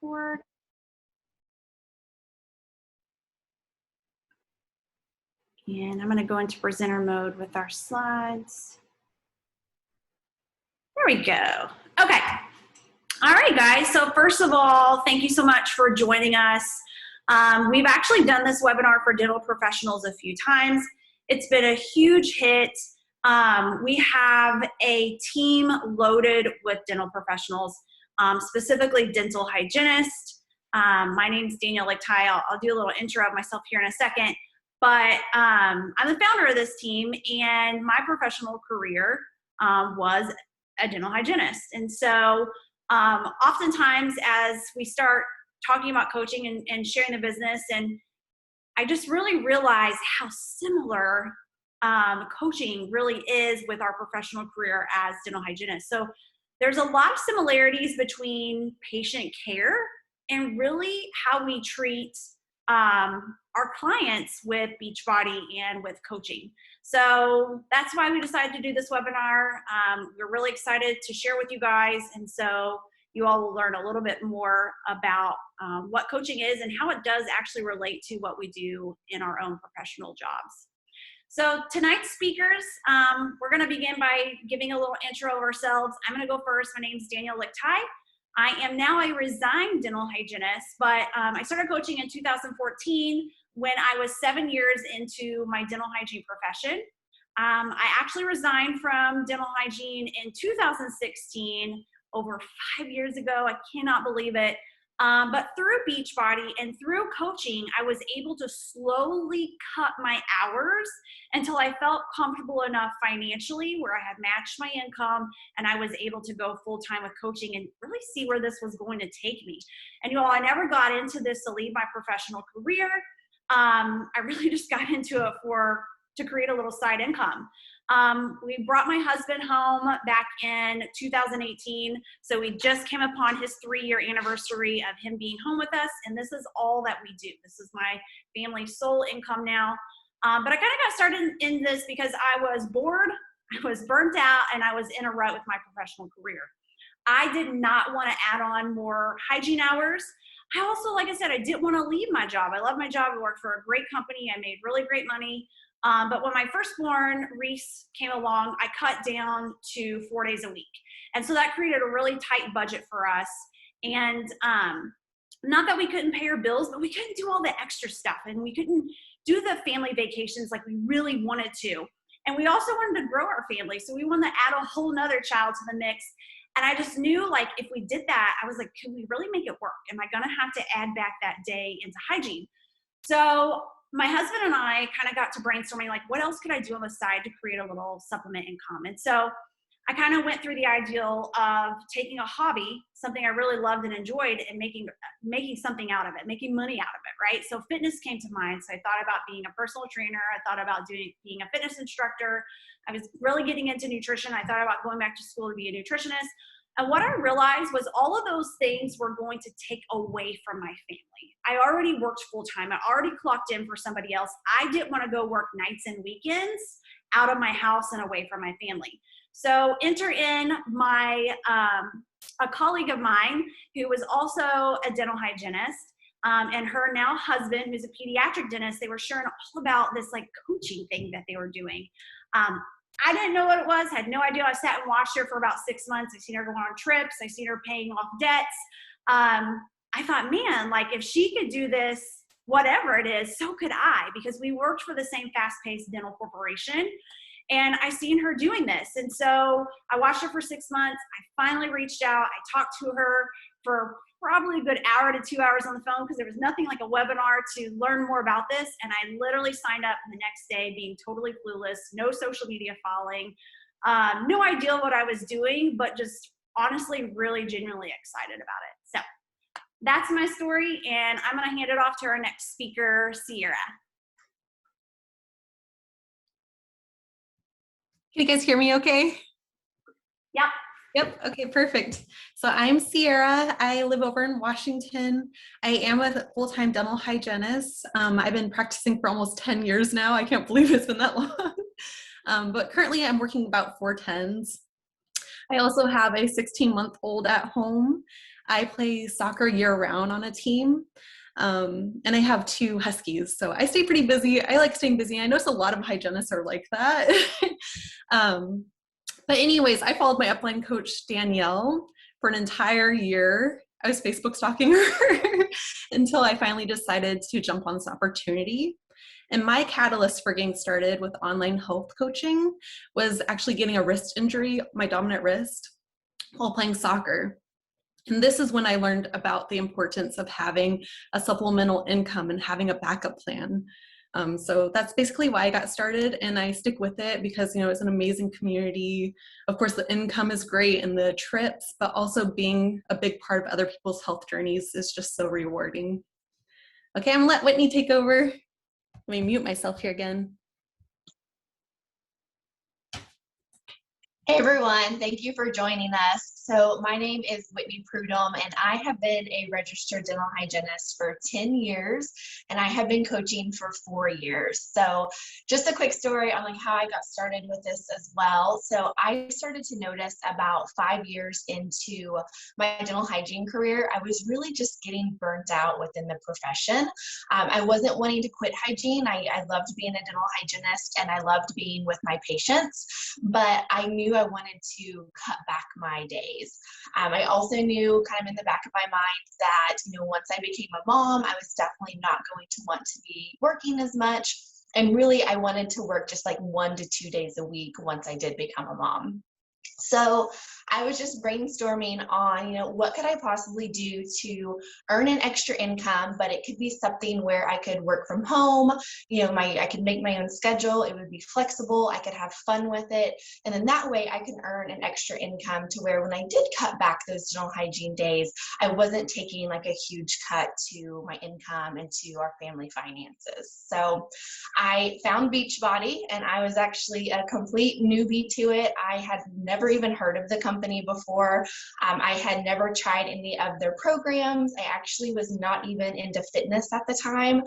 record. And I'm going to go into presenter mode with our slides. There we go. Okay. All right, guys. So first of all, thank you so much for joining us. We've actually done this webinar for dental professionals a few times. It's been a huge hit. We have a team loaded with dental professionals, specifically dental hygienists. My name is Danielle Lictai. I'll do a little intro of myself here in a second. But I'm the founder of this team, and my professional career was a dental hygienist. And so oftentimes as we start talking about coaching and sharing the business, and I just really realized how similar coaching really is with our professional career as dental hygienists. So there's a lot of similarities between patient care and really how we treat our clients with Beachbody and with coaching. So that's why we decided to do this webinar. We're really excited to share with you guys, and so you all will learn a little bit more about what coaching is and how it does actually relate to what we do in our own professional jobs. So tonight's speakers, we're going to begin by giving a little intro of ourselves. I'm going to go first. My name is Danielle Lictai. I am now a resigned dental hygienist, but I started coaching in 2014 when I was 7 years into my dental hygiene profession. I actually resigned from dental hygiene in 2016, over 5 years ago. I cannot believe it. But through Beachbody and through coaching, I was able to slowly cut my hours until I felt comfortable enough financially where I had matched my income and I was able to go full-time with coaching and really see where this was going to take me. And you all, I never got into this to leave my professional career. I really just got into it to create a little side income. We brought my husband home back in 2018. So we just came upon his 3-year anniversary of him being home with us. And this is all that we do. This is my family's sole income now. But I kind of got started in this because I was bored, I was burnt out, and I was in a rut with my professional career. I did not want to add on more hygiene hours. I also, like I said, I didn't want to leave my job. I love my job. I worked for a great company. I made really great money. But when my firstborn, Reese, came along, I cut down to 4 days a week. And so that created a really tight budget for us. And not that we couldn't pay our bills, but we couldn't do all the extra stuff. And we couldn't do the family vacations like we really wanted to. And we also wanted to grow our family. So we wanted to add a whole nother child to the mix. And I just knew, like, if we did that, I was like, can we really make it work? Am I going to have to add back that day into hygiene? So my husband and I kind of got to brainstorming, like, what else could I do on the side to create a little supplement income? And so I kind of went through the ideal of taking a hobby, something I really loved and enjoyed, and making something out of it, making money out of it, right? So fitness came to mind. So I thought about being a personal trainer. I thought about being a fitness instructor. I was really getting into nutrition. I thought about going back to school to be a nutritionist. And what I realized was all of those things were going to take away from my family. I already worked full-time. I already clocked in for somebody else. I didn't want to go work nights and weekends out of my house and away from my family. So enter in a colleague of mine who was also a dental hygienist, and her now husband, who's a pediatric dentist. They were sharing all about this like coaching thing that they were doing. I didn't know what it was, had no idea. I sat and watched her for about 6 months. I seen her go on trips. I seen her paying off debts. I thought, man, like if she could do this, whatever it is, so could I, because we worked for the same fast-paced dental corporation. And I seen her doing this. And so I watched her for 6 months. I finally reached out. I talked to her for probably a good hour to 2 hours on the phone because there was nothing like a webinar to learn more about this. And I literally signed up the next day being totally clueless, no social media following, no idea what I was doing, but just honestly really genuinely excited about it. So that's my story. And I'm going to hand it off to our next speaker, Sierra. Can you guys hear me okay? Yep. Yep. Okay, perfect. So I'm Sierra. I live over in Washington. I am a full-time dental hygienist. I've been practicing for almost 10 years now. I can't believe it's been that long. But currently I'm working about 4 10s. I also have a 16-month-old at home. I play soccer year-round on a team, and I have 2 huskies, so I stay pretty busy. I like staying busy. I notice a lot of hygienists are like that. um, but anyways, I followed my upline coach, Danielle, for an entire year. I was Facebook stalking her until I finally decided to jump on this opportunity. And my catalyst for getting started with online health coaching was actually getting a wrist injury, my dominant wrist, while playing soccer. And this is when I learned about the importance of having a supplemental income and having a backup plan. So that's basically why I got started, and I stick with it because, it's an amazing community. Of course, the income is great and the trips, but also being a big part of other people's health journeys is just so rewarding. Okay, I'm gonna let Whitney take over. Let me mute myself here again. Hey everyone, thank you for joining us. So my name is Whitney Prudhomme, and I have been a registered dental hygienist for 10 years, and I have been coaching for 4 years. So just a quick story on how I got started with this as well. So I started to notice about 5 years into my dental hygiene career, I was really just getting burnt out within the profession. I wasn't wanting to quit hygiene. I loved being a dental hygienist, and I loved being with my patients, but I knew I wanted to cut back my days. I also knew kind of in the back of my mind that, once I became a mom, I was definitely not going to want to be working as much. And really, I wanted to work just 1 to 2 days a week once I did become a mom. So I was just brainstorming on, what could I possibly do to earn an extra income, but it could be something where I could work from home, I could make my own schedule, it would be flexible, I could have fun with it, and then that way I can earn an extra income to where when I did cut back those dental hygiene days, I wasn't taking a huge cut to my income and to our family finances. So I found Beachbody, and I was actually a complete newbie to it. I had never even heard of the company before. I had never tried any of their programs. I actually was not even into fitness at the time,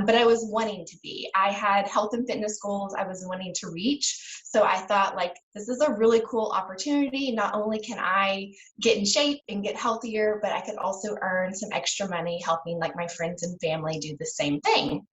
but I was wanting to be. I had health and fitness goals I was wanting to reach. So I thought, this is a really cool opportunity. Not only can I get in shape and get healthier, but I could also earn some extra money helping my friends and family do the same thing.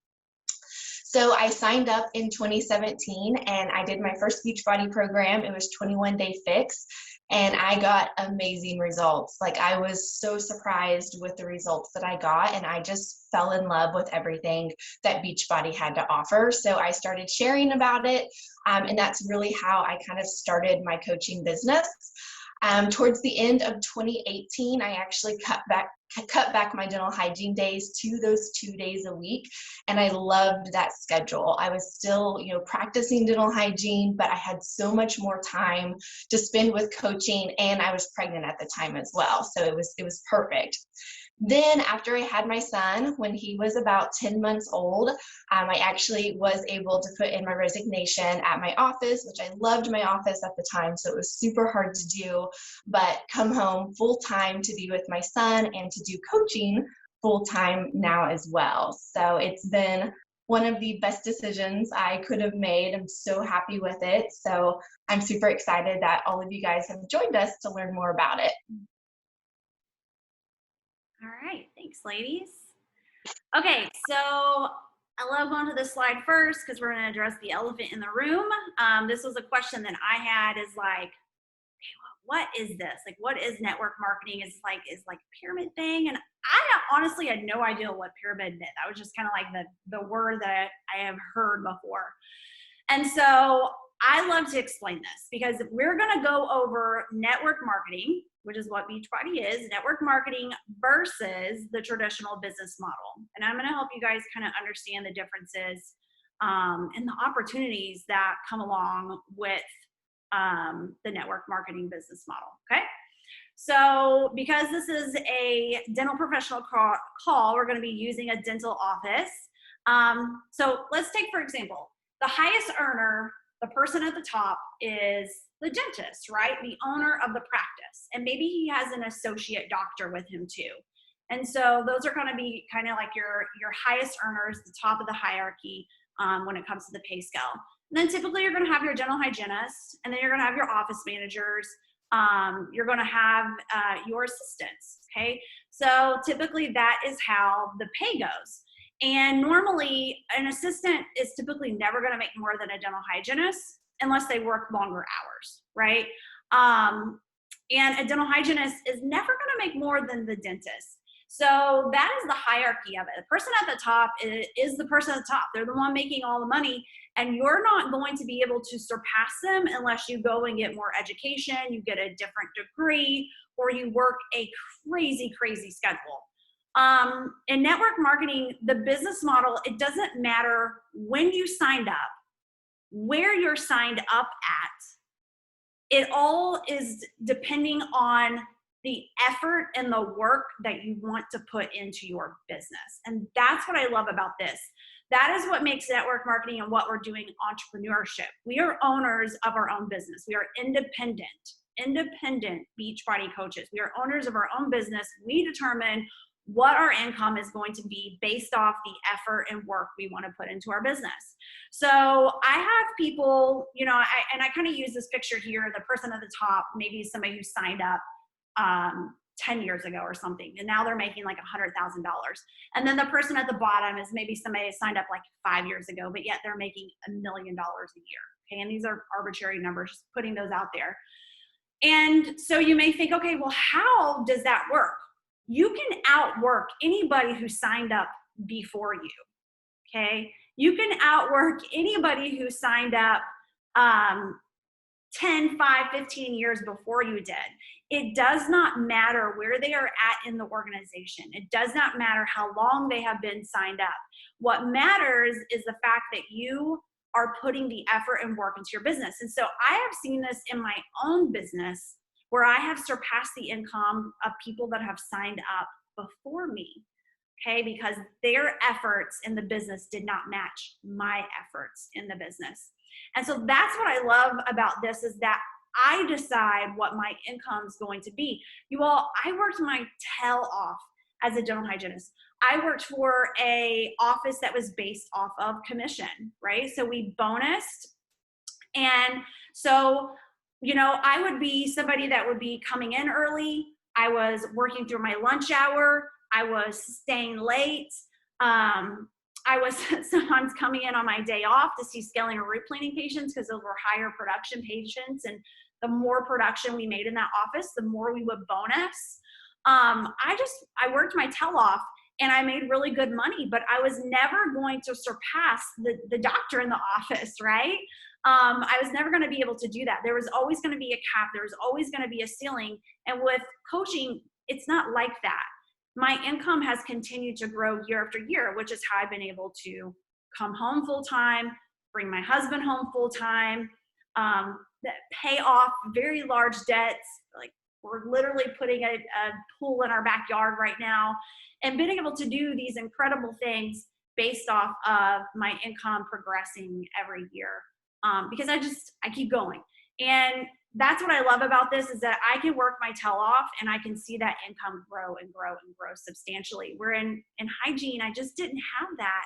So I signed up in 2017 and I did my first Beachbody program. It was 21-day fix, and I got amazing results. I was so surprised with the results that I got, and I just fell in love with everything that Beachbody had to offer. So I started sharing about it, and that's really how I kind of started my coaching business. Towards the end of 2018, I actually cut back my dental hygiene days to those 2 days a week, and I loved that schedule. I was still, practicing dental hygiene, but I had so much more time to spend with coaching, and I was pregnant at the time as well, so it was perfect. Then after I had my son, when he was about 10 months old, I actually was able to put in my resignation at my office, which I loved my office at the time, so it was super hard to do, but come home full time to be with my son and to do coaching full time now as well. So it's been one of the best decisions I could have made. I'm so happy with it. So I'm super excited that all of you guys have joined us to learn more about it. All right, thanks, ladies. Okay, so I love going to this slide first because we're going to address the elephant in the room. This was a question that I had is what is this? What is network marketing? Is a pyramid thing? And I honestly had no idea what pyramid meant. That was just kind of the word that I have heard before. And so I love to explain this because we're going to go over network marketing, which is what Beachbody is, network marketing versus the traditional business model. And I'm going to help you guys kind of understand the differences and the opportunities that come along with the network marketing business model, okay? So because this is a dental professional call, we're going to be using a dental office. So let's take, for example, the highest earner, the person at the top is the dentist, right? The owner of the practice. And maybe he has an associate doctor with him too. And so those are going to be kind of your highest earners, the top of the hierarchy when it comes to the pay scale. And then typically you're going to have your dental hygienist, and then you're going to have your office managers, You're going to have your assistants. Okay. So typically that is how the pay goes. And normally an assistant is typically never going to make more than a dental hygienist unless they work longer hours, right? And a dental hygienist is never going to make more than the dentist. So that is the hierarchy of it. The person at the top is the person at the top. They're the one making all the money, and you're not going to be able to surpass them unless you go and get more education, you get a different degree, or you work a crazy, crazy schedule. In network marketing, the business model, it doesn't matter when you signed up, where you're signed up at. It all is depending on the effort and the work that you want to put into your business. And that's what I love about this. That is what makes network marketing and what we're doing entrepreneurship. We are owners of our own business. We are independent Beachbody coaches. We are owners of our own business. We determine what our income is going to be based off the effort and work we want to put into our business. So I have people, you know, I kind of use this picture here, the person at the top, maybe somebody who signed up 10 years ago or something, and now they're making like $100,000. And then the person at the bottom is maybe somebody that signed up like 5 years ago, but yet they're making $1 million a year. Okay, and these are arbitrary numbers, just putting those out there. And so you may think, okay, well, how does that work? You can outwork anybody who signed up before you, okay? You can outwork anybody who signed up 10, 5, 15 years before you did. It does not matter where they are at in the organization. It does not matter how long they have been signed up. What matters is the fact that you are putting the effort and work into your business. And so I have seen this in my own business where I have surpassed the income of people that have signed up before me, okay? Because their efforts in the business did not match my efforts in the business. And so that's what I love about this, is that I decide what my income is going to be. You all, I worked my tail off as a dental hygienist. I worked for a office that was based off of commission, right? So we bonused. And so, you know, I would be somebody that would be coming in early. I was working through my lunch hour. I was staying late. I was sometimes coming in on my day off to see scaling or root cleaning patients because those were higher production patients. And the more production we made in that office, the more we would bonus. I worked my tail off and I made really good money, but I was never going to surpass the doctor in the office, right? I was never going to be able to do that. There was always going to be a cap. There was always going to be a ceiling. And with coaching, it's not like that. My income has continued to grow year after year, which is how I've been able to come home full time, bring my husband home full time, pay off very large debts. Like, we're literally putting a pool in our backyard right now, and being able to do these incredible things based off of my income progressing every year. Because I keep going. And that's what I love about this, is that I can work my tail off and I can see that income grow and grow and grow substantially. Where in hygiene, I just didn't have that.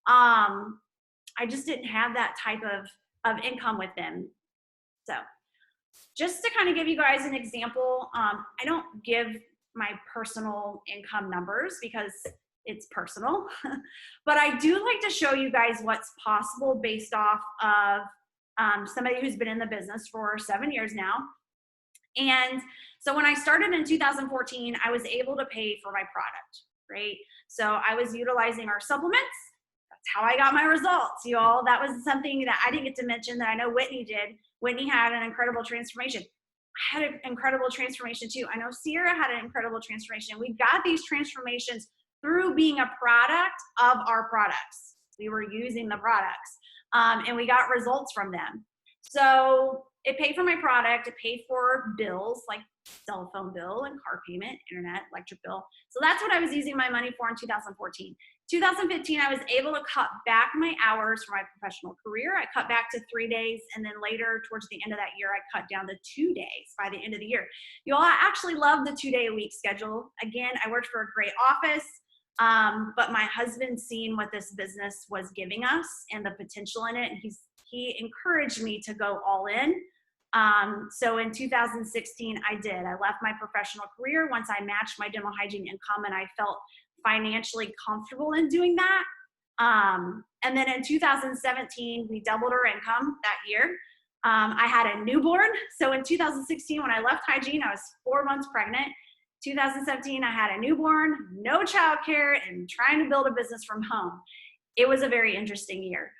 I just didn't have that type of income with them. So just to kind of give you guys an example, I don't give my personal income numbers because it's personal, but I do like to show you guys what's possible based off of somebody who's been in the business for 7 years now. And so when I started in 2014, I was able to pay for my product, right? So I was utilizing our supplements. That's how I got my results, you all. That was something that I didn't get to mention that I know Whitney did. Whitney had an incredible transformation. I had an incredible transformation too. I know Sierra had an incredible transformation. We got these transformations through being a product of our products. We were using the products. And we got results from them. So it paid for my product. It paid for bills like cell phone bill and car payment, internet, electric bill. So that's what I was using my money for in 2014. 2015, I was able to cut back my hours for my professional career. I cut back to 3 days. And then later, towards the end of that year, I cut down to 2 days by the end of the year. You all, I actually love the 2-day-a-week schedule. Again, I worked for a great office. But my husband seen what this business was giving us and the potential in it. And he encouraged me to go all in. So in 2016, I did. I left my professional career once I matched my dental hygiene income, and I felt financially comfortable in doing that. And then in 2017, we doubled our income that year. I had a newborn. So in 2016, when I left hygiene, I was 4 months pregnant. 2017, I had a newborn, no childcare, and trying to build a business from home. It was a very interesting year.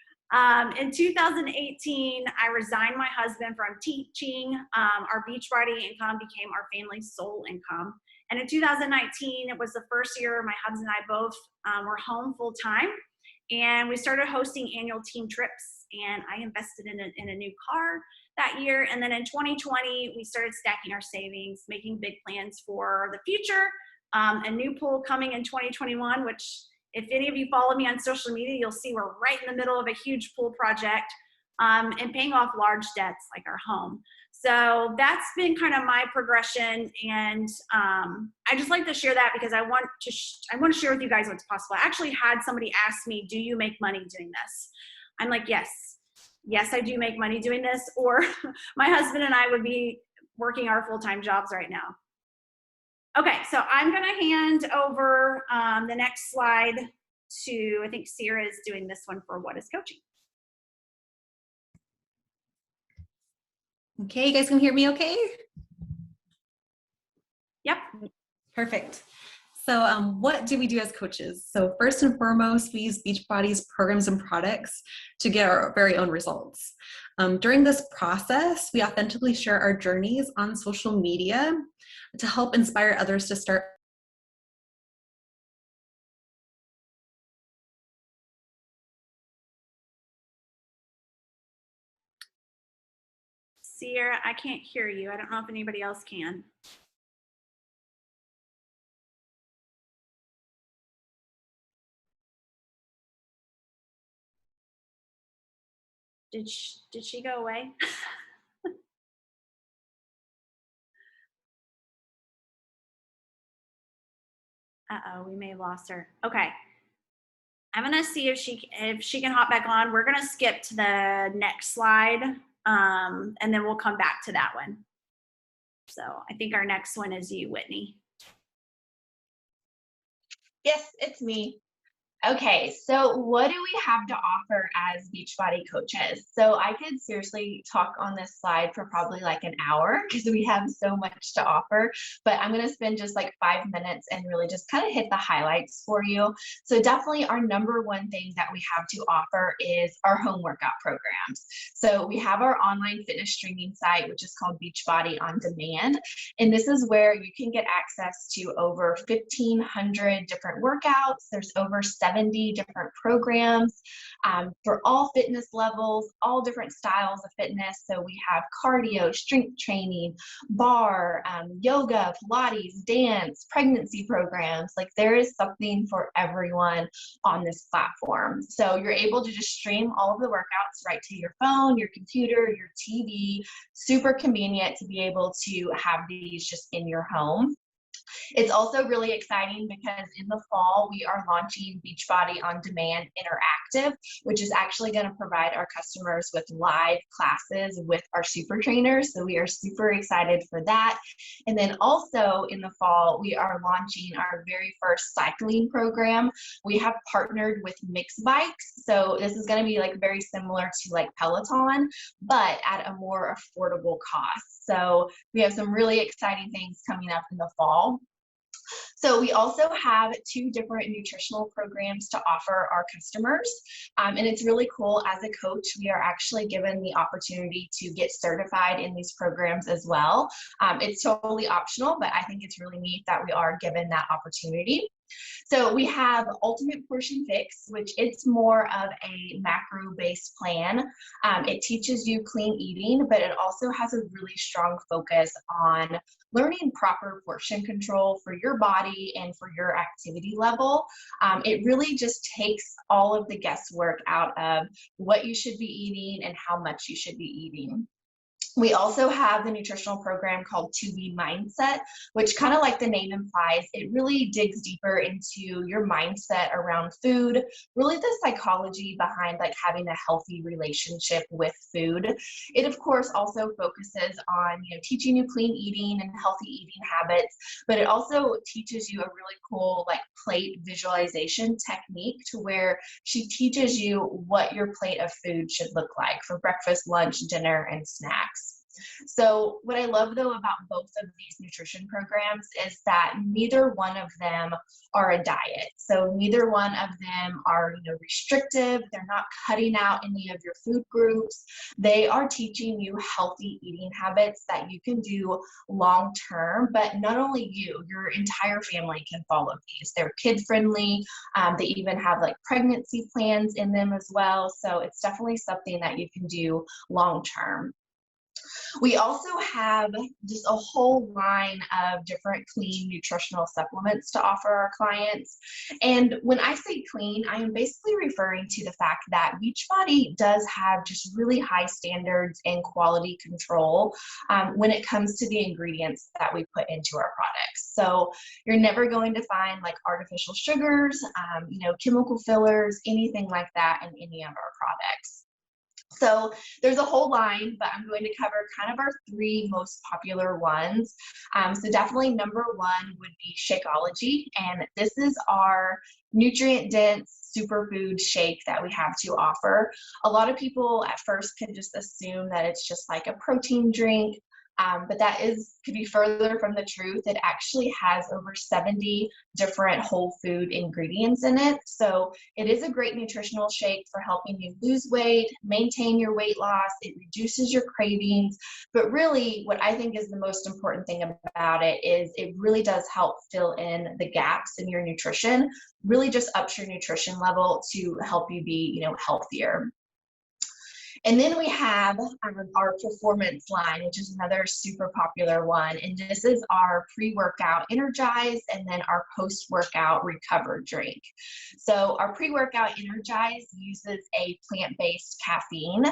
In 2018, I resigned my husband from teaching. Our Beachbody income became our family's sole income. And in 2019, it was the first year my husband and I both were home full time. And we started hosting annual team trips, and I invested in a new car that year. And then in 2020, we started stacking our savings, making big plans for the future. A new pool coming in 2021, which if any of you follow me on social media, you'll see we're right in the middle of a huge pool project, and paying off large debts like our home. So that's been kind of my progression, and I just like to share that because I want to share with you guys what's possible. I actually had somebody ask me, "Do you make money doing this?" I'm like, yes, I do make money doing this, or my husband and I would be working our full-time jobs right now. Okay, so I'm going to hand over the next slide to, I think Sierra is doing this one for What is Coaching. Okay, you guys can hear me okay? Yep. Perfect. So what do we do as coaches? So first and foremost, we use Beachbody's programs and products to get our very own results. During this process, we authentically share our journeys on social media to help inspire others to start. Sierra, I can't hear you. I don't know if anybody else can. Did she go away? Uh-oh, we may have lost her. Okay. I'm gonna see if she can hop back on. We're gonna skip to the next slide, and then we'll come back to that one. So I think our next one is you, Whitney. Yes, it's me. Okay, so what do we have to offer as Beachbody coaches? So I could seriously talk on this slide for probably like an hour because we have so much to offer, but I'm going to spend just like 5 minutes and really just kind of hit the highlights for you. So definitely our number one thing that we have to offer is our home workout programs. So we have our online fitness streaming site, which is called Beachbody On Demand. And this is where you can get access to over 1,500 different workouts. There's over 70 different programs for all fitness levels, all different styles of fitness. So we have cardio, strength training, bar, yoga, Pilates, dance, pregnancy programs. Like there is something for everyone on this platform. So you're able to just stream all of the workouts right to your phone, your computer, your TV. Super convenient to be able to have these just in your home. It's also really exciting because in the fall, we are launching Beachbody On Demand Interactive, which is actually going to provide our customers with live classes with our super trainers. So we are super excited for that. And then also in the fall, we are launching our very first cycling program. We have partnered with Mix Bikes. So this is going to be like very similar to like Peloton, but at a more affordable cost. So we have some really exciting things coming up in the fall. So we also have 2 different nutritional programs to offer our customers. And it's really cool. As a coach, we are actually given the opportunity to get certified in these programs as well. It's totally optional, but I think it's really neat that we are given that opportunity. So we have Ultimate Portion Fix, which it's more of a macro-based plan. It teaches you clean eating, but it also has a really strong focus on learning proper portion control for your body and for your activity level. It really just takes all of the guesswork out of what you should be eating and how much you should be eating. We also have the nutritional program called TBB Mindset, which kind of like the name implies, it really digs deeper into your mindset around food, really the psychology behind like having a healthy relationship with food. It of course also focuses on, teaching you clean eating and healthy eating habits, but it also teaches you a really cool like plate visualization technique to where she teaches you what your plate of food should look like for breakfast, lunch, dinner, and snacks. So what I love though about both of these nutrition programs is that neither one of them are a diet. So neither one of them are, restrictive. They're not cutting out any of your food groups. They are teaching you healthy eating habits that you can do long term, but not only you, your entire family can follow these. They're kid friendly. They even have like pregnancy plans in them as well. So it's definitely something that you can do long term. We also have just a whole line of different clean nutritional supplements to offer our clients. And when I say clean, I am basically referring to the fact that Beachbody does have just really high standards and quality control when it comes to the ingredients that we put into our products. So you're never going to find like artificial sugars, chemical fillers, anything like that in any of our products. So there's a whole line, but I'm going to cover kind of our three most popular ones. So definitely number one would be Shakeology, and this is our nutrient-dense superfood shake that we have to offer. A lot of people at first can just assume that it's just like a protein drink, but that could be further from the truth. It actually has over 70 different whole food ingredients in it. So it is a great nutritional shake for helping you lose weight, maintain your weight loss. It reduces your cravings. But really, what I think is the most important thing about it is it really does help fill in the gaps in your nutrition, really just ups your nutrition level to help you be, healthier. And then we have our performance line, which is another super popular one. And this is our pre-workout Energize and then our post-workout Recover drink. So our pre-workout Energize uses a plant-based caffeine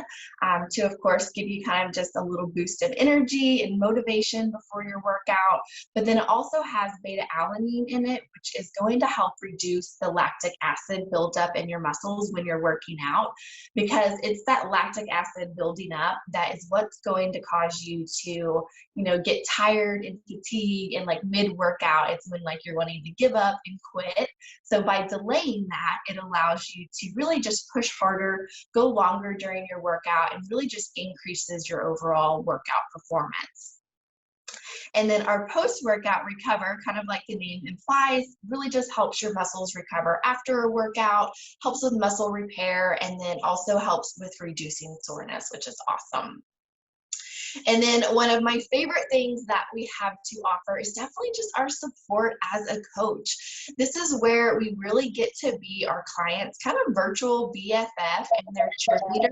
to, of course, give you kind of just a little boost of energy and motivation before your workout. But then it also has beta-alanine in it, which is going to help reduce the lactic acid buildup in your muscles when you're working out, because it's that lactic acid building up that is what's going to cause you to, get tired and fatigue, and like mid-workout, it's when like you're wanting to give up and quit. So by delaying that, it allows you to really just push harder, go longer during your workout, and really just increases your overall workout performance. And then our post-workout Recover, kind of like the name implies, really just helps your muscles recover after a workout, helps with muscle repair, and then also helps with reducing soreness, which is awesome. And then one of my favorite things that we have to offer is definitely just our support as a coach. This is where we really get to be our clients' kind of virtual BFF and their cheerleader.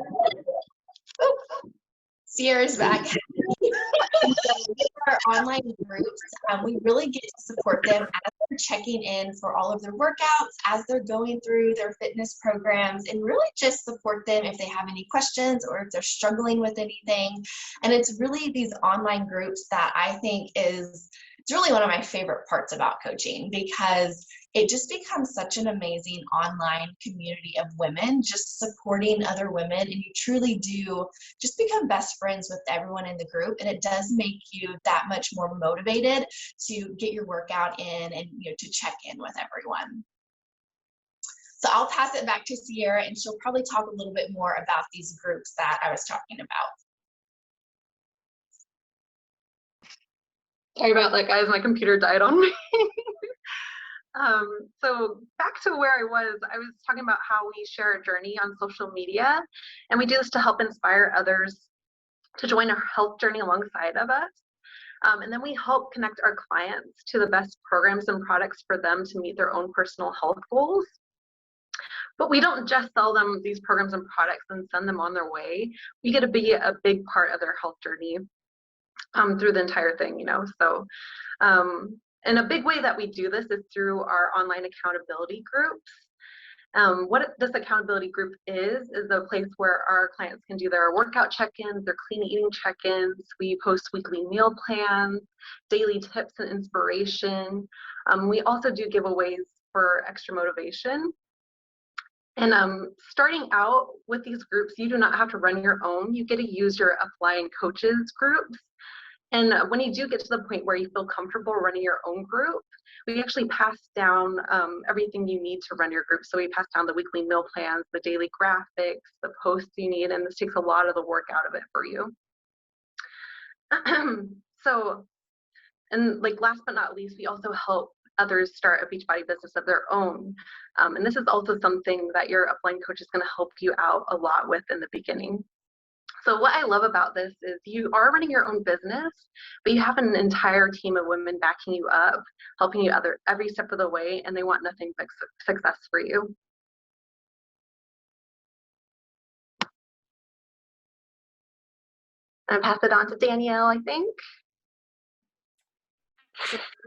Oh, Sierra's back. And so with our online groups, we really get to support them as they're checking in for all of their workouts, as they're going through their fitness programs, and really just support them if they have any questions or if they're struggling with anything. And it's really these online groups that I think it's really one of my favorite parts about coaching, because it just becomes such an amazing online community of women just supporting other women, and you truly do just become best friends with everyone in the group, and it does make you that much more motivated to get your workout in and to check in with everyone. So I'll pass it back to Sierra, and she'll probably talk a little bit more about these groups that I was talking about. Sorry about that, guys. My computer died on me. So back to where I was talking about how we share a journey on social media, and we do this to help inspire others to join our health journey alongside of us. And then we help connect our clients to the best programs and products for them to meet their own personal health goals. But we don't just sell them these programs and products and send them on their way. We get to be a big part of their health journey through the entire thing, So, and a big way that we do this is through our online accountability groups. What this accountability group is a place where our clients can do their workout check-ins, their clean eating check-ins. We post weekly meal plans, daily tips and inspiration. We also do giveaways for extra motivation. And starting out with these groups, you do not have to run your own. You get to use your upline coaches groups. And when you do get to the point where you feel comfortable running your own group, we actually pass down everything you need to run your group. So we pass down the weekly meal plans, the daily graphics, the posts you need, and this takes a lot of the work out of it for you. And like last but not least, we also help others start a Beachbody business of their own. And this is also something that your upline coach is going to help you out a lot with in the beginning. So what I love about this is you are running your own business, but you have an entire team of women backing you up, helping you every step of the way, and they want nothing but success for you. And pass it on to Danielle, I think.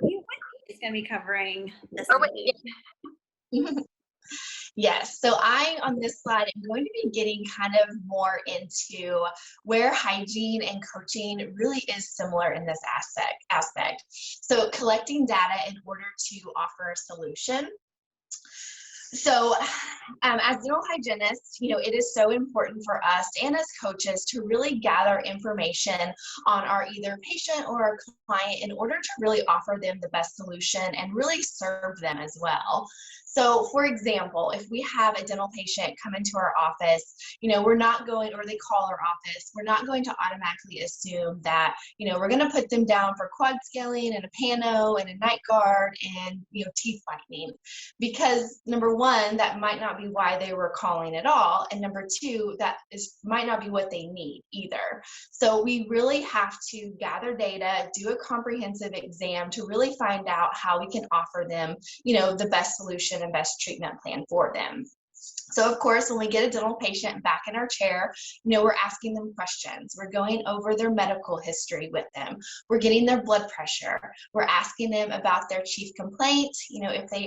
Whitney is going to be covering this. Or Whitney. Yes, so on this slide, I'm going to be getting kind of more into where hygiene and coaching really is similar in this aspect. So collecting data in order to offer a solution. So as dental hygienists, it is so important for us and as coaches to really gather information on our either patient or our client in order to really offer them the best solution and really serve them as well. So for example, if we have a dental patient come into our office, we're not going, or they call our office, we're not going to automatically assume that, we're going to put them down for quad scaling and a pano and a night guard and, teeth whitening. Because number one, that might not be why they were calling at all. And number two, might not be what they need either. So we really have to gather data, do a comprehensive exam to really find out how we can offer them, the best solution and best treatment plan for them. So of course, when we get a dental patient back in our chair, we're asking them questions. We're going over their medical history with them. We're getting their blood pressure. We're asking them about their chief complaint.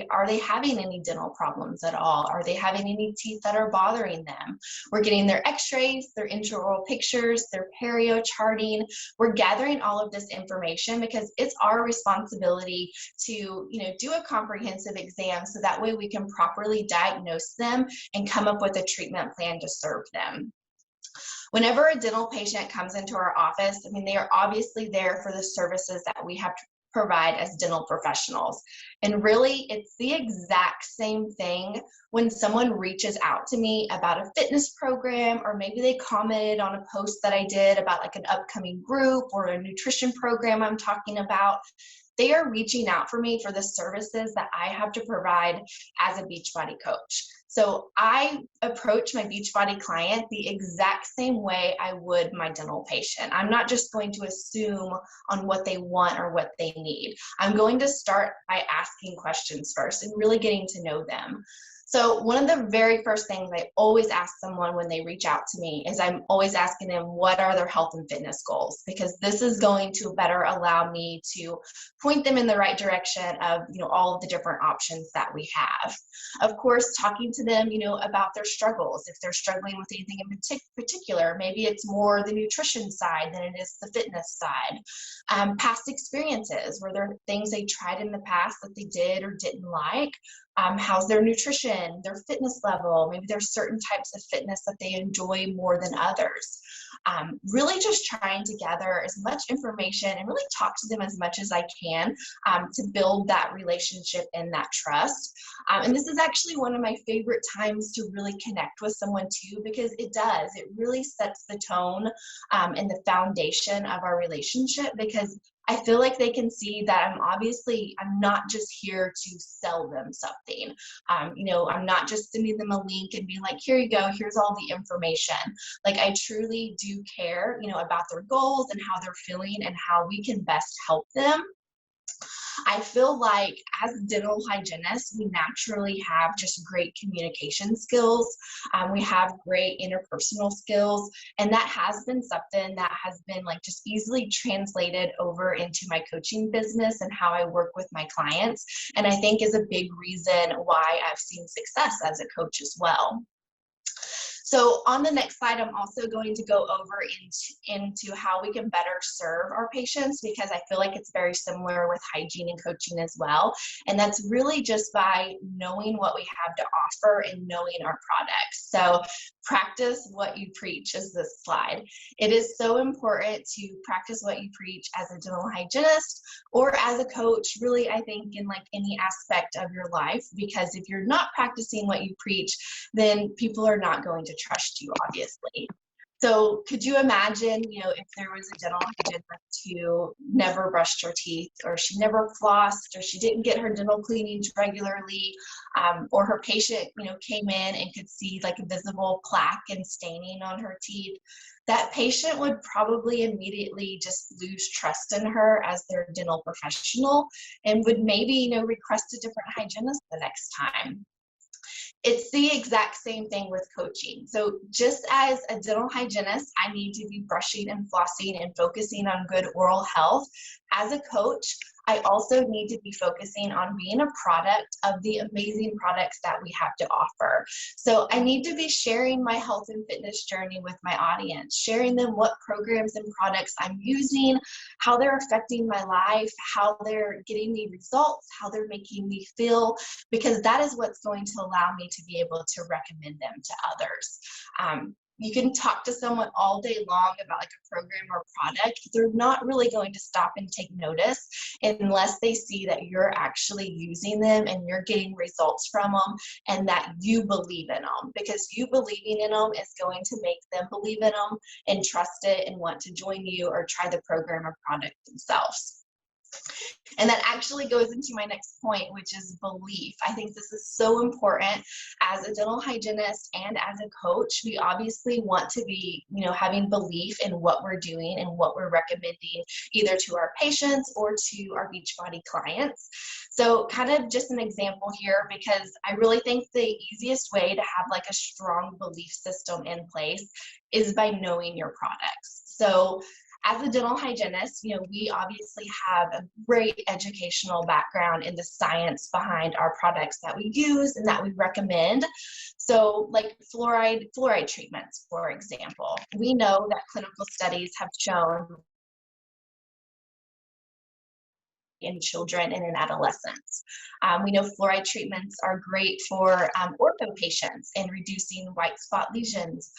Are they having any dental problems at all? Are they having any teeth that are bothering them? We're getting their x-rays, their intraoral pictures, their perio charting. We're gathering all of this information because it's our responsibility to, do a comprehensive exam so that way we can properly diagnose them and come up with a treatment plan to serve them. Whenever a dental patient comes into our office, they are obviously there for the services that we have to provide as dental professionals. And really, it's the exact same thing when someone reaches out to me about a fitness program, or maybe they commented on a post that I did about like an upcoming group or a nutrition program I'm talking about. They are reaching out for me for the services that I have to provide as a Beachbody coach. So I approach my Beachbody client the exact same way I would my dental patient. I'm not just going to assume on what they want or what they need. I'm going to start by asking questions first and really getting to know them. So one of the very first things I always ask someone when they reach out to me is I'm always asking them what are their health and fitness goals, because this is going to better allow me to point them in the right direction of all of the different options that we have. Of course, talking to them about their struggles. If they're struggling with anything in particular, maybe it's more the nutrition side than it is the fitness side. Past experiences, were there things they tried in the past that they did or didn't like? How's their nutrition, their fitness level? Maybe there's certain types of fitness that they enjoy more than others. Really just trying to gather as much information and really talk to them as much as I can to build that relationship and that trust. And this is actually one of my favorite times to really connect with someone too, because it really sets the tone and the foundation of our relationship, because I feel like they can see that I'm not just here to sell them something. I'm not just sending them a link and being like, here you go, here's all the information. Like, I truly do care, about their goals and how they're feeling and how we can best help them. I feel like as dental hygienists, we naturally have just great communication skills. We have great interpersonal skills, and that has been something that has been like just easily translated over into my coaching business and how I work with my clients. And I think is a big reason why I've seen success as a coach as well. So on the next slide, I'm also going to go over into how we can better serve our patients, because I feel like it's very similar with hygiene and coaching as well. And that's really just by knowing what we have to offer and knowing our products. So practice what you preach is this slide. It is so important to practice what you preach as a dental hygienist or as a coach, really, I think in like any aspect of your life, because if you're not practicing what you preach, then people are not going to trust you, obviously. So could you imagine, if there was a dental hygienist who never brushed her teeth, or she never flossed, or she didn't get her dental cleanings regularly, or her patient, came in and could see like a visible plaque and staining on her teeth, that patient would probably immediately just lose trust in her as their dental professional and would maybe, request a different hygienist the next time. It's the exact same thing with coaching. So just as a dental hygienist, I need to be brushing and flossing and focusing on good oral health. As a coach, I also need to be focusing on being a product of the amazing products that we have to offer. So I need to be sharing my health and fitness journey with my audience, sharing them what programs and products I'm using, how they're affecting my life, how they're getting me results, how they're making me feel, because that is what's going to allow me to be able to recommend them to others. You can talk to someone all day long about like a program or product. They're not really going to stop and take notice unless they see that you're actually using them and you're getting results from them and that you believe in them, because you believing in them is going to make them believe in them and trust it and want to join you or try the program or product themselves. And that actually goes into my next point, which is belief. I think this is so important as a dental hygienist and as a coach. We obviously want to be, having belief in what we're doing and what we're recommending either to our patients or to our Beachbody clients. So kind of just an example here, because I really think the easiest way to have like a strong belief system in place is by knowing your products. So as a dental hygienist, we obviously have a great educational background in the science behind our products that we use and that we recommend. So like fluoride treatments, for example, we know that clinical studies have shown in children and in adolescents. We know fluoride treatments are great for ortho patients and reducing white spot lesions.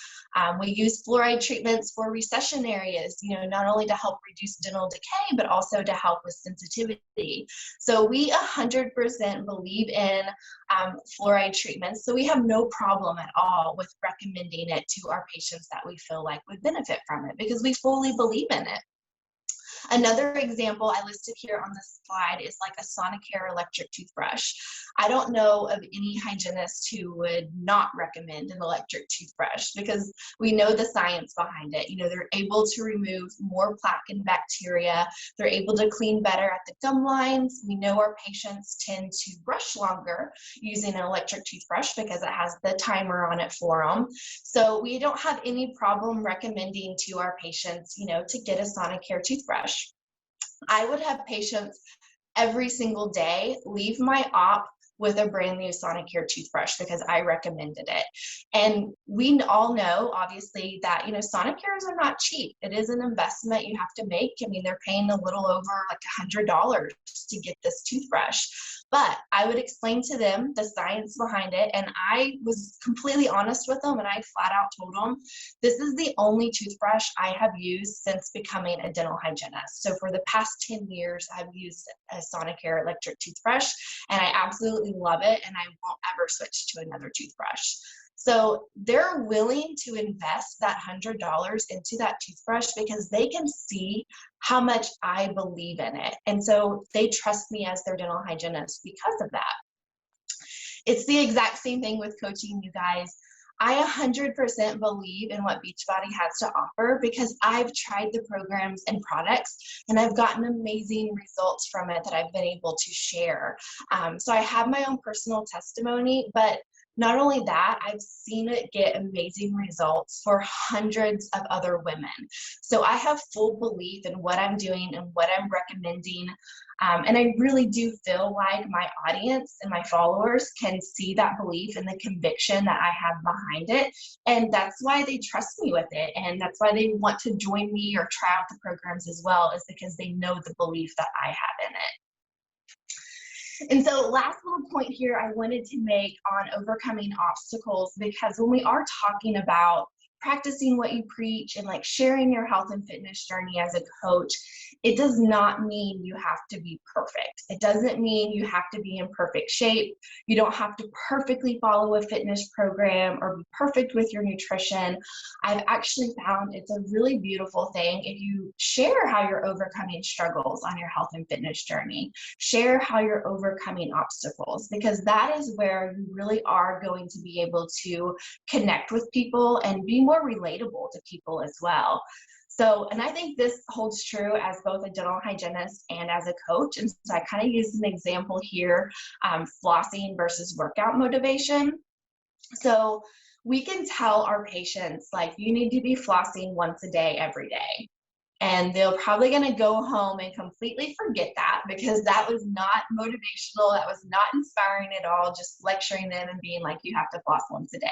We use fluoride treatments for recession areas, not only to help reduce dental decay, but also to help with sensitivity. So we 100% believe in fluoride treatments. So we have no problem at all with recommending it to our patients that we feel like would benefit from it, because we fully believe in it. Another example I listed here on this slide is like a Sonicare electric toothbrush. I don't know of any hygienist who would not recommend an electric toothbrush, because we know the science behind it. They're able to remove more plaque and bacteria. They're able to clean better at the gum lines. We know our patients tend to brush longer using an electric toothbrush because it has the timer on it for them. So we don't have any problem recommending to our patients, to get a Sonicare toothbrush. I would have patients every single day leave my op with a brand new Sonicare toothbrush because I recommended it. And we all know, obviously, that, Sonicares are not cheap. It is an investment you have to make. I mean, they're paying a little over like $100 to get this toothbrush. But I would explain to them the science behind it, and I was completely honest with them, and I flat out told them, this is the only toothbrush I have used since becoming a dental hygienist. So for the past 10 years, I've used a Sonicare electric toothbrush, and I absolutely love it, and I won't ever switch to another toothbrush. So they're willing to invest that $100 into that toothbrush because they can see how much I believe in it. And so they trust me as their dental hygienist because of that. It's the exact same thing with coaching, you guys. I 100% believe in what Beachbody has to offer because I've tried the programs and products and I've gotten amazing results from it that I've been able to share. So I have my own personal testimony, but not only that, I've seen it get amazing results for hundreds of other women. So I have full belief in what I'm doing and what I'm recommending. And I really do feel like my audience and my followers can see that belief and the conviction that I have behind it. And that's why they trust me with it. And that's why they want to join me or try out the programs as well, is because they know the belief that I have in it. And so last little point here I wanted to make on overcoming obstacles, because when we are talking about practicing what you preach and like sharing your health and fitness journey as a coach, it does not mean you have to be perfect. It doesn't mean you have to be in perfect shape. You don't have to perfectly follow a fitness program or be perfect with your nutrition. I've actually found it's a really beautiful thing if you share how you're overcoming struggles on your health and fitness journey. Share how you're overcoming obstacles, because that is where you really are going to be able to connect with people and be more relatable to people as well. So, and I think this holds true as both a dental hygienist and as a coach. And so I kind of used an example here, flossing versus workout motivation. So we can tell our patients, like, you need to be flossing once a day, every day. And they're probably going to go home and completely forget that, because that was not motivational. That was not inspiring at all, just lecturing them and being like, you have to floss once a day.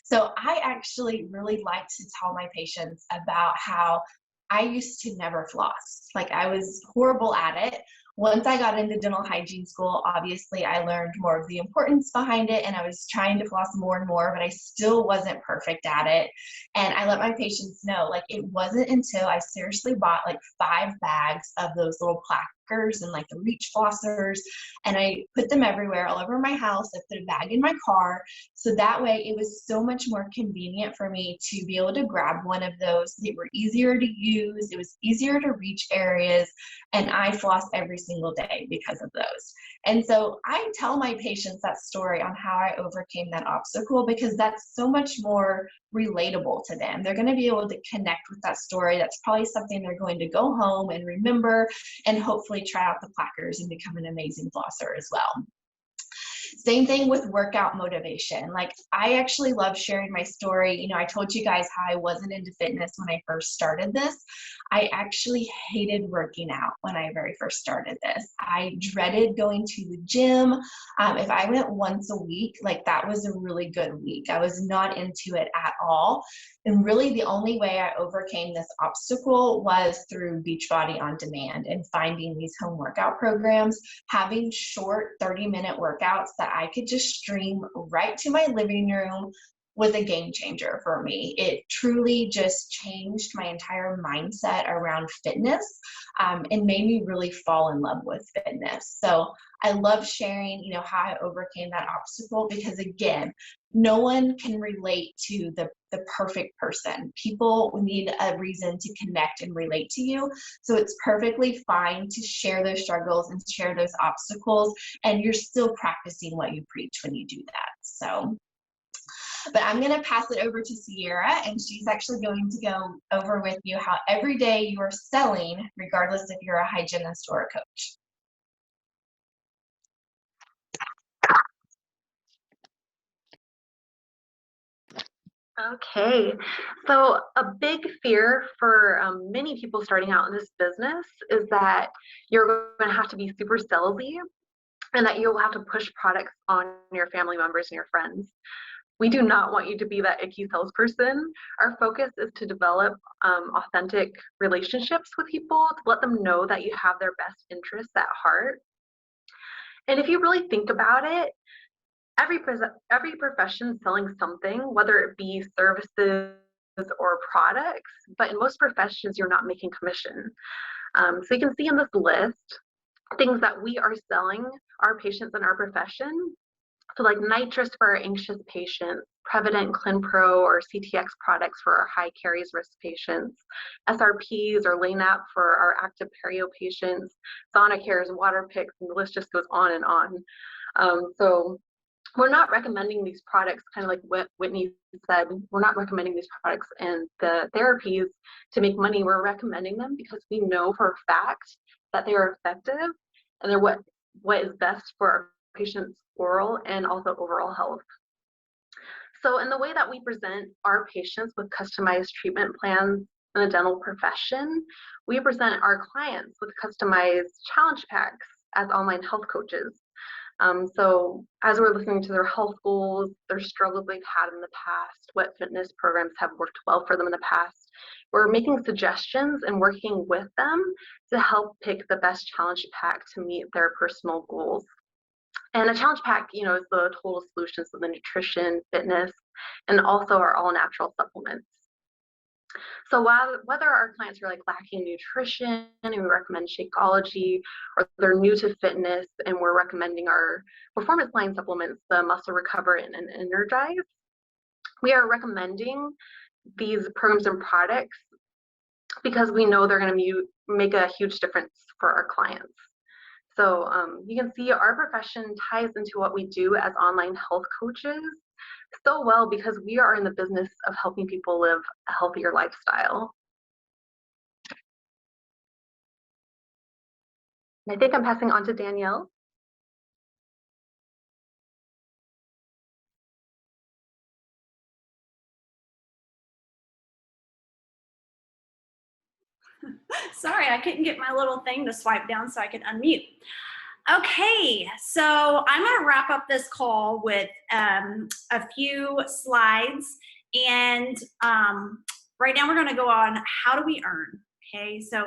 So I actually really like to tell my patients about how I used to never floss. Like, I was horrible at it. Once I got into dental hygiene school, obviously I learned more of the importance behind it, and I was trying to floss more and more, but I still wasn't perfect at it. And I let my patients know, like, it wasn't until I seriously bought like 5 bags of those little plackers and like the reach flossers, and I put them everywhere, all over my house. I put a bag in my car, so that way it was so much more convenient for me to be able to grab one of those. They were easier to use, it was easier to reach areas, and I floss every single day because of those. And so I tell my patients that story on how I overcame that obstacle, because that's so much more relatable to them. They're going to be able to connect with that story. That's probably something they're going to go home and remember, and hopefully try out the plackers and become an amazing flosser as well. Same thing with workout motivation. Like, I actually love sharing my story. You know, I told you guys how I wasn't into fitness when I first started this. I actually hated working out when I very first started this. I dreaded going to the gym. If I went once a week, like, that was a really good week. I was not into it at all. And really the only way I overcame this obstacle was through Beachbody On Demand and finding these home workout programs. Having short 30-minute workouts that I could just stream right to my living room was a game changer for me. It truly just changed my entire mindset around fitness, and made me really fall in love with fitness. So I love sharing, you know, how I overcame that obstacle, because again, no one can relate to the perfect person. People need a reason to connect and relate to you. So it's perfectly fine to share those struggles and share those obstacles, and you're still practicing what you preach when you do that. So, but I'm going to pass it over to Sierra, and she's actually going to go over with you how every day you are selling, regardless if you're a hygienist or a coach. Okay, so a big fear for many people starting out in this business is that you're going to have to be super salesy, and that you'll have to push products on your family members and your friends. We do not want you to be that icky salesperson. Our focus is to develop authentic relationships with people, to let them know that you have their best interests at heart. And if you really think about it, every profession selling something, whether it be services or products, but in most professions, you're not making commission. So you can see in this list, things that we are selling our patients in our profession. So like nitrous for our anxious patients, Prevident Clinpro or CTX products for our high caries risk patients, SRPs or Lanap for our active perio patients, Sonacares, water picks, and the list just goes on and on. So we're not recommending these products, kind of like what Whitney said, we're not recommending these products and the therapies to make money. We're recommending them because we know for a fact that they are effective and they're what is best for our patients' oral and also overall health. So in the way that we present our patients with customized treatment plans in the dental profession, we present our clients with customized challenge packs as online health coaches. So as we're listening to their health goals, their struggles they've had in the past, what fitness programs have worked well for them in the past, we're making suggestions and working with them to help pick the best challenge pack to meet their personal goals. And a challenge pack, is the total solutions of the nutrition, fitness, and also our all-natural supplements. So whether our clients are like lacking nutrition and we recommend Shakeology, or they're new to fitness and we're recommending our performance line supplements, the Muscle Recover and Energize, we are recommending these programs and products because we know they're going to make a huge difference for our clients. So you can see our profession ties into what we do as online health coaches so well because we are in the business of helping people live a healthier lifestyle. And I think I'm passing on to Danielle. Sorry, I couldn't get my little thing to swipe down so I could unmute. Okay, so I'm going to wrap up this call with a few slides, and right now we're going to go on how do we earn. Okay, so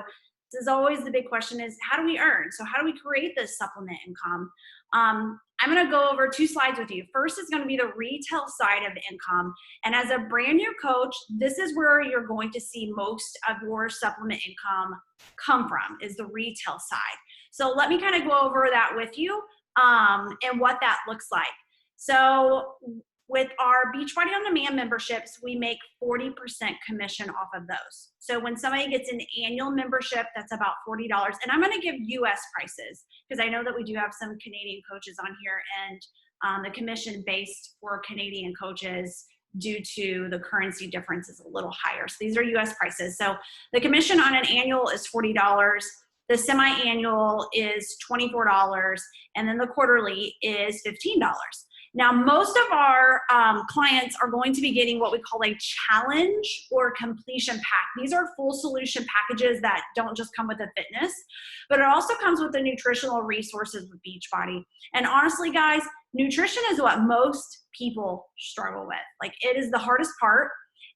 this is always the big question is how do we earn? So how do we create this supplement income? I'm going to go over 2 slides with you. First is going to be the retail side of the income. And as a brand new coach, this is where you're going to see most of your supplement income come from, is the retail side. So let me kind of go over that with you and what that looks like. So with our Beachbody On Demand memberships, we make 40% commission off of those. So when somebody gets an annual membership, that's about $40. And I'm going to give US prices because I know that we do have some Canadian coaches on here, and the commission based for Canadian coaches due to the currency difference is a little higher. So these are US prices. So the commission on an annual is $40. The semi-annual is $24, and then the quarterly is $15. Now, most of our clients are going to be getting what we call a challenge or completion pack. These are full solution packages that don't just come with the fitness, but it also comes with the nutritional resources with Beachbody. And honestly, guys, nutrition is what most people struggle with. Like, it is the hardest part,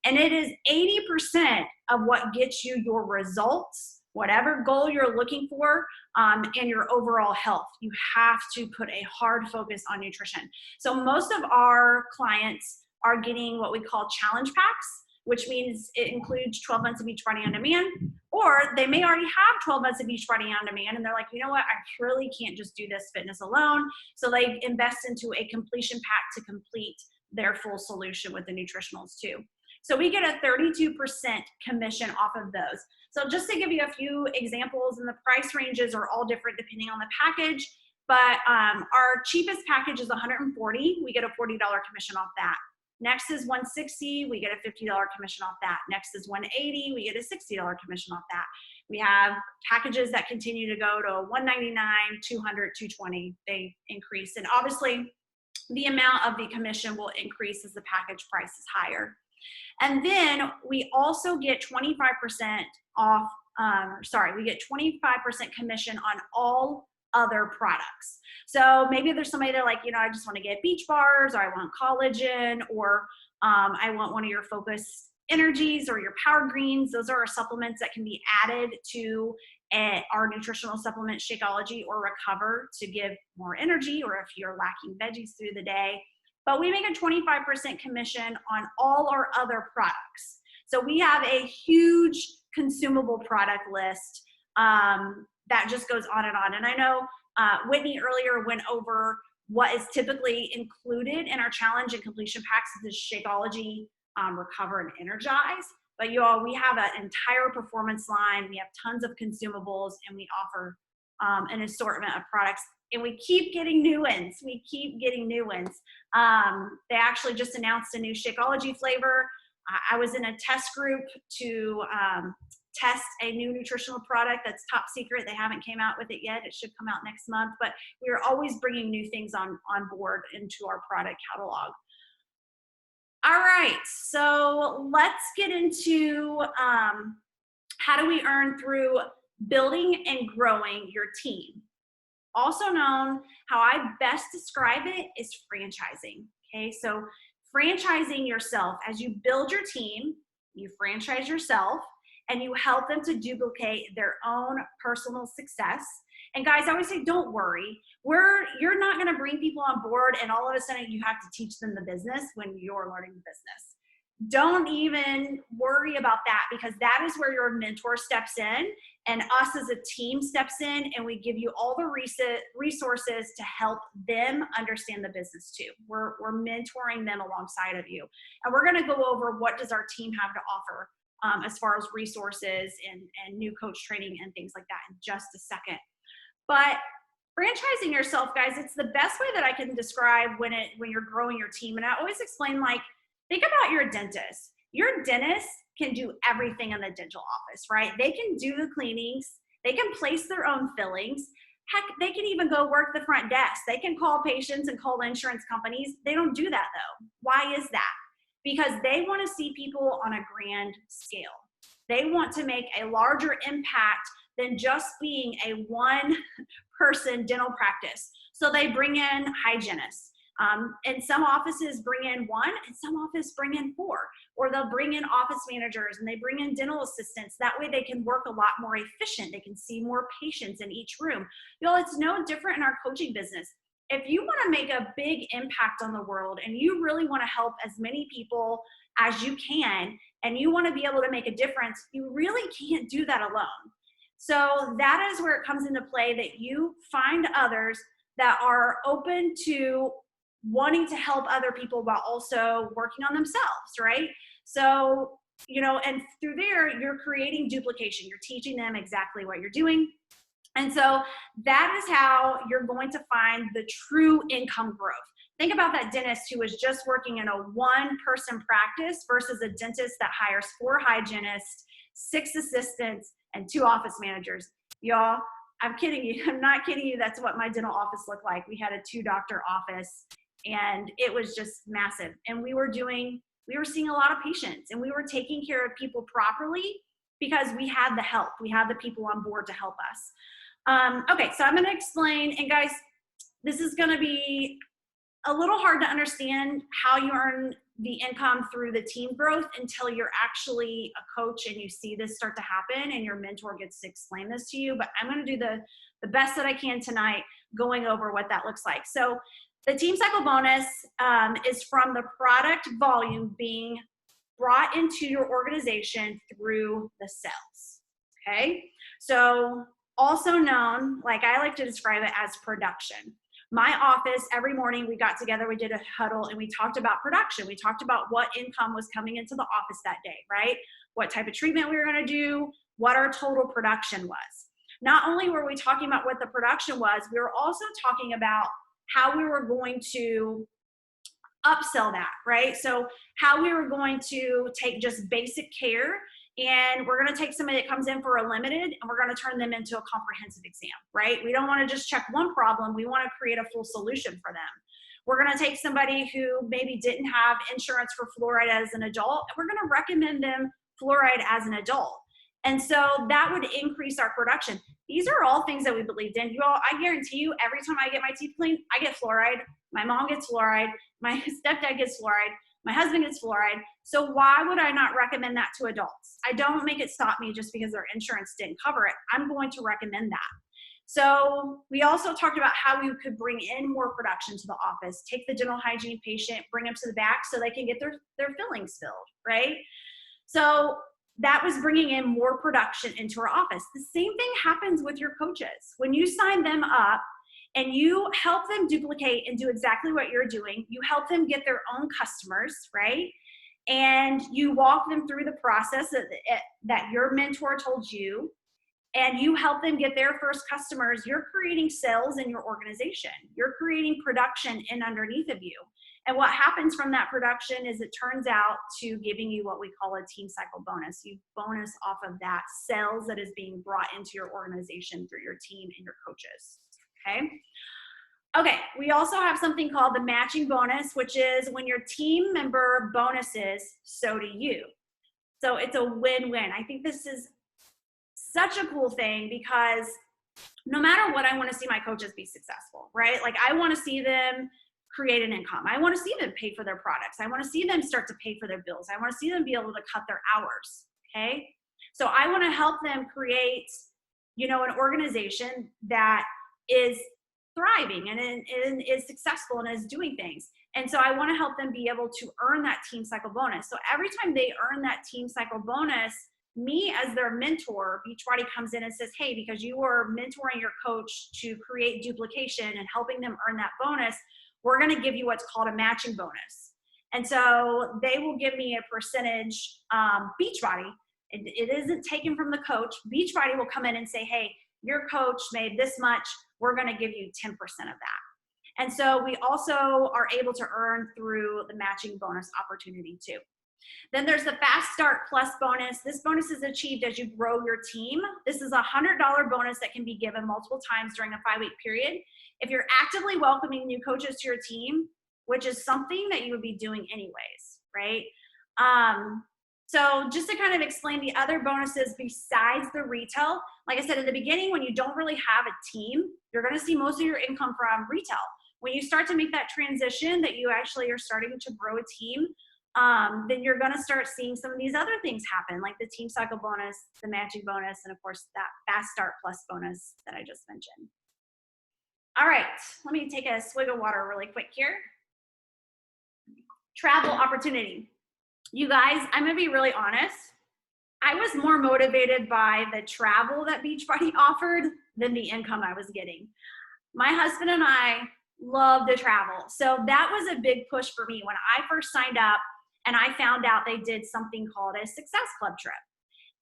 and it is 80% of what gets you your results, whatever goal you're looking for, and your overall health. You have to put a hard focus on nutrition. So most of our clients are getting what we call challenge packs, which means it includes 12 months of Beachbody On Demand, or they may already have 12 months of Beachbody On Demand, and they're like, you know what, I really can't just do this fitness alone. So they invest into a completion pack to complete their full solution with the nutritionals too. So we get a 32% commission off of those. So just to give you a few examples, and the price ranges are all different depending on the package, but our cheapest package is $140. We get a $40 commission off that. Next is $160. We get a $50 commission off that. Next is $180. We get a $60 commission off that. We have packages that continue to go to $199, $200, $220. They increase. And obviously, the amount of the commission will increase as the package price is higher. And then we also get 25% off, we get 25% commission on all other products. So maybe there's somebody that like, I just want to get beach bars, or I want collagen, or I want one of your focused energies or your power greens. Those are supplements that can be added to our nutritional supplement Shakeology or Recover to give more energy, or if you're lacking veggies through the day. But we make a 25% commission on all our other products. So we have a huge consumable product list that just goes on. And I know Whitney earlier went over what is typically included in our challenge and completion packs. This is Shakeology, Recover, and Energize. But you all, we have an entire performance line. We have tons of consumables, and we offer an assortment of products. And we keep getting new ones. They actually just announced a new Shakeology flavor. I was in a test group to test a new nutritional product that's top secret. They haven't came out with it yet. It should come out next month, but we are always bringing new things on board into our product catalog. All right, so let's get into how do we earn through building and growing your team. Also known, how I best describe it is franchising. Okay, so franchising yourself, as you build your team, you franchise yourself, and you help them to duplicate their own personal success. And guys, I always say, don't worry. You're not going to bring people on board and all of a sudden you have to teach them the business when you're learning the business. Don't even worry about that, because that is where your mentor steps in and us as a team steps in, and we give you all the resources to help them understand the business too. We're mentoring them alongside of you. And we're going to go over what does our team have to offer as far as resources and new coach training and things like that in just a second. But franchising yourself, guys, it's the best way that I can describe when you're growing your team. And I always explain, like, think about your dentist. Your dentist can do everything in the dental office, right? They can do the cleanings. They can place their own fillings. Heck, they can even go work the front desk. They can call patients and call insurance companies. They don't do that though. Why is that? Because they want to see people on a grand scale. They want to make a larger impact than just being a one-person dental practice. So they bring in hygienists. And some offices bring in one, and some offices bring in four. Or they'll bring in office managers, and they bring in dental assistants. That way they can work a lot more efficient. They can see more patients in each room. Y'all, it's no different in our coaching business. If you want to make a big impact on the world and you really want to help as many people as you can, and you want to be able to make a difference, you really can't do that alone. So that is where it comes into play, that you find others that are open to wanting to help other people while also working on themselves, right? So, and through there, you're creating duplication. You're teaching them exactly what you're doing. And so that is how you're going to find the true income growth. Think about that dentist who is just working in a one-person practice versus a dentist that hires 4 hygienists, 6 assistants, and 2 office managers. Y'all, I'm kidding you. I'm not kidding you. That's what my dental office looked like. We had a 2-doctor office, and it was just massive. And we were seeing a lot of patients, and we were taking care of people properly because we had the help. We had the people on board to help us. Okay, so I'm going to explain, and guys, this is going to be a little hard to understand how you earn the income through the team growth until you're actually a coach and you see this start to happen and your mentor gets to explain this to you. But I'm going to do the best that I can tonight going over what that looks like. So the team cycle bonus is from the product volume being brought into your organization through the sales. Okay, so also known, like I like to describe it, as production. My office, every morning we got together, we did a huddle, and we talked about production. We talked about what income was coming into the office that day, right? What type of treatment we were going to do, what our total production was. Not only were we talking about what the production was, we were also talking about how we were going to upsell that, right? So how we were going to take just basic care, and we're going to take somebody that comes in for a limited, and we're going to turn them into a comprehensive exam, right? We don't want to just check one problem. We want to create a full solution for them. We're going to take somebody who maybe didn't have insurance for fluoride as an adult, and we're going to recommend them fluoride as an adult. And so that would increase our production. These are all things that we believed in. You all, I guarantee you, every time I get my teeth cleaned, I get fluoride. My mom gets fluoride. My stepdad gets fluoride. My husband gets fluoride. So why would I not recommend that to adults? I don't make it stop me just because their insurance didn't cover it. I'm going to recommend that. So we also talked about how we could bring in more production to the office, take the dental hygiene patient, bring them to the back so they can get their fillings filled, right? So that was bringing in more production into our office. The same thing happens with your coaches. When you sign them up and you help them duplicate and do exactly what you're doing, you help them get their own customers, right? And you walk them through the process that your mentor told you, and you help them get their first customers, you're creating sales in your organization. You're creating production in underneath of you. And what happens from that production is it turns out to giving you what we call a team cycle bonus. You bonus off of that sales that is being brought into your organization through your team and your coaches, okay? Okay, we also have something called the matching bonus, which is when your team member bonuses, so do you. So it's a win-win. I think this is such a cool thing because no matter what, I want to see my coaches be successful, right? Like I want to see them create an income. I want to see them pay for their products. I want to see them start to pay for their bills. I want to see them be able to cut their hours, okay? So I want to help them create, an organization that is thriving and is successful and is doing things. And so I want to help them be able to earn that team cycle bonus. So every time they earn that team cycle bonus, me as their mentor, Beachbody comes in and says, hey, because you are mentoring your coach to create duplication and helping them earn that bonus, we're going to give you what's called a matching bonus. And so they will give me a percentage. Beachbody, it isn't taken from the coach. Beachbody will come in and say, hey, your coach made this much. We're going to give you 10% of that. And so we also are able to earn through the matching bonus opportunity too. Then there's the Fast Start Plus bonus. This bonus is achieved as you grow your team. This is a $100 bonus that can be given multiple times during a 5-week period. If you're actively welcoming new coaches to your team, which is something that you would be doing anyways, right? So just to kind of explain the other bonuses besides the retail, like I said in the beginning, when you don't really have a team, you're going to see most of your income from retail. When you start to make that transition that you actually are starting to grow a team, then you're going to start seeing some of these other things happen, like the team cycle bonus, the matching bonus, and of course that Fast Start Plus bonus that I just mentioned. All right, let me take a swig of water really quick here. Travel opportunity. You guys, I'm going to be really honest. I was more motivated by the travel that Beachbody offered than the income I was getting. My husband and I love to travel. So that was a big push for me when I first signed up and I found out they did something called a Success Club trip.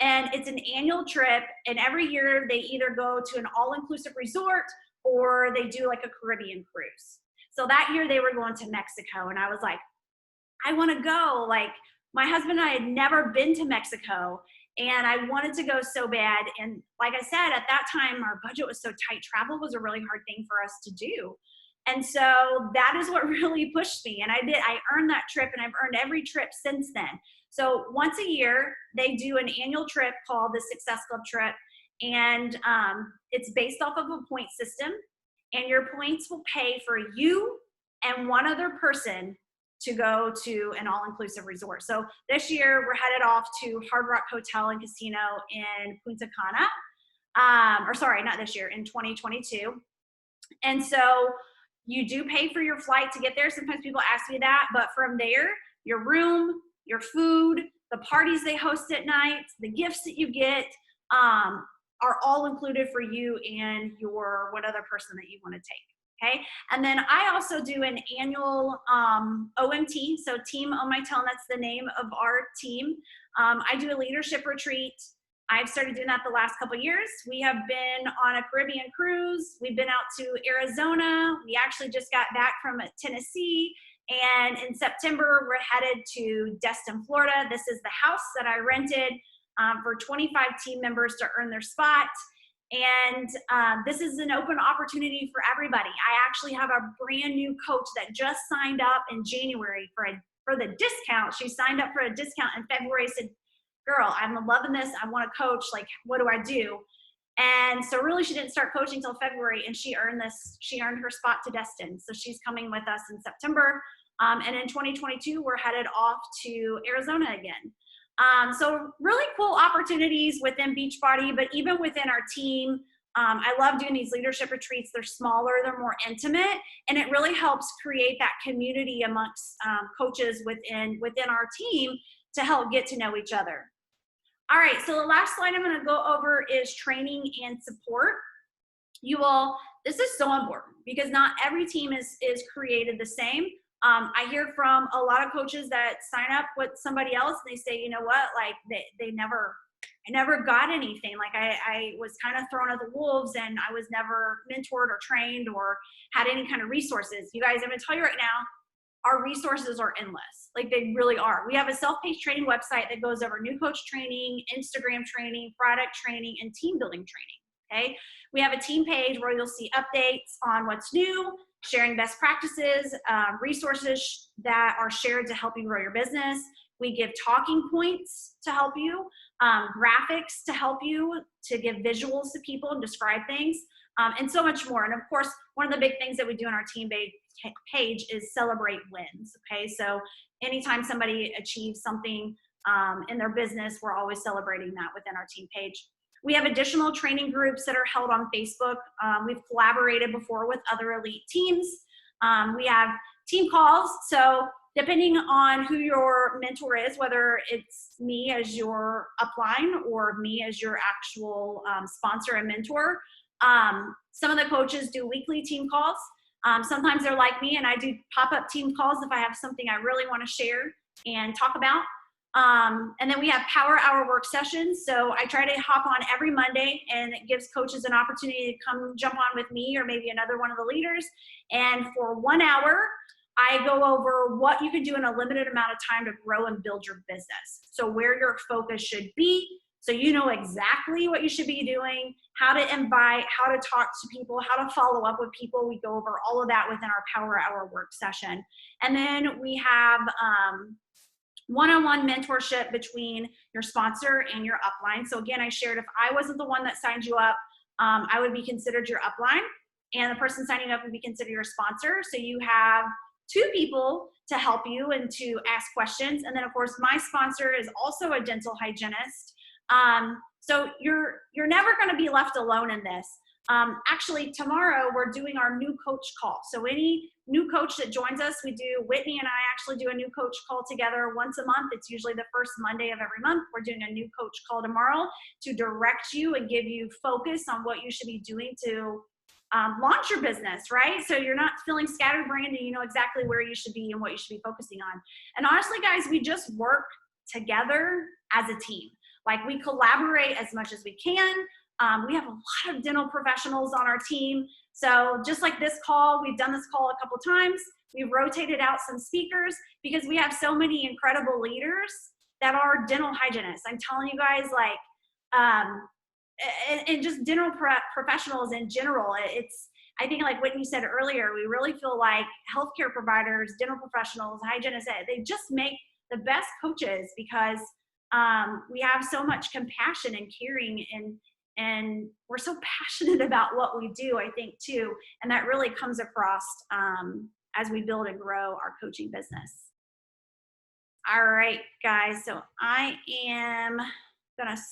And it's an annual trip, and every year they either go to an all-inclusive resort or they do like a Caribbean cruise. So that year they were going to Mexico, and I was like, I want to go. Like, my husband and I had never been to Mexico, and I wanted to go so bad. And like I said, at that time, our budget was so tight. Travel was a really hard thing for us to do. And so that is what really pushed me. And I earned that trip, and I've earned every trip since then. So once a year, they do an annual trip called the Success Club trip. And it's based off of a point system. And your points will pay for you and one other person to go to an all-inclusive resort. So this year, we're headed off to Hard Rock Hotel and Casino in Punta Cana. Or sorry, not this year, in 2022. And so you do pay for your flight to get there. Sometimes people ask me that, but from there, your room, your food, the parties they host at night, the gifts that you get are all included for you and your one other person that you want to take, okay? And then I also do an annual OMT, so Team On My Tail, that's the name of our team. I do a leadership retreat. I've started doing that the last couple of years. We have been on a Caribbean cruise. We've been out to Arizona. We actually just got back from Tennessee. And in September, we're headed to Destin, Florida. This is the house that I rented for 25 team members to earn their spot. And this is an open opportunity for everybody. I actually have a brand new coach that just signed up in January for the discount. She signed up for a discount in February, said, girl, I'm loving this. I want to coach. Like, what do I do? And so really she didn't start coaching until February, and she earned her spot to Destin. So she's coming with us in September. And in 2022, we're headed off to Arizona again. So really cool opportunities within Beachbody, but even within our team, I love doing these leadership retreats. They're smaller, they're more intimate, and it really helps create that community amongst coaches within our team to help get to know each other. All right, so the last slide I'm going to go over is training and support. This is so important because not every team is created the same. I hear from a lot of coaches that sign up with somebody else and they say, you know what, like I never got anything. Like I was kind of thrown at the wolves and I was never mentored or trained or had any kind of resources. You guys, I'm going to tell you right now, our resources are endless. Like they really are. We have a self-paced training website that goes over new coach training, Instagram training, product training, and team building training. Okay. We have a team page where you'll see updates on what's new, sharing best practices, resources that are shared to help you grow your business. We give talking points to help you, graphics to help you, to give visuals to people and describe things, and so much more. And of course, one of the big things that we do on our team page is celebrate wins. Okay, so anytime somebody achieves something in their business, we're always celebrating that within our team page. We have additional training groups that are held on Facebook. We've collaborated before with other elite teams. We have team calls. So depending on who your mentor is, whether it's me as your upline or me as your actual sponsor and mentor, some of the coaches do weekly team calls. Sometimes they're like me and I do pop-up team calls if I have something I really want to share and talk about. And then we have power hour work sessions. So I try to hop on every Monday, and it gives coaches an opportunity to come jump on with me or maybe another one of the leaders. And for 1 hour, I go over what you can do in a limited amount of time to grow and build your business. So where your focus should be, so you know exactly what you should be doing, how to invite, how to talk to people, how to follow up with people. We go over all of that within our power hour work session. And then we have one-on-one mentorship between your sponsor and your upline. So again, I shared if I wasn't the one that signed you up, I would be considered your upline, and the person signing up would be considered your sponsor. So you have 2 people to help you and to ask questions. And then of course, my sponsor is also a dental hygienist. So you're never going to be left alone in this. Actually, tomorrow we're doing our new coach call. So any new coach that joins us, Whitney and I actually do a new coach call together once a month. It's usually the first Monday of every month. We're doing a new coach call tomorrow to direct you and give you focus on what you should be doing to launch your business, right? So you're not feeling scatterbrained and you know exactly where you should be and what you should be focusing on. And honestly, guys, we just work together as a team. Like we collaborate as much as we can. We have a lot of dental professionals on our team. So just like this call, we've done this call a couple times. We've rotated out some speakers because we have so many incredible leaders that are dental hygienists. I'm telling you guys, like, and just dental professionals in general. I think like Whitney said earlier, we really feel like healthcare providers, dental professionals, hygienists, they just make the best coaches because we have so much compassion and caring, and we're so passionate about what we do, I think, too. And that really comes across as we build and grow our coaching business. All right, guys. So I am going to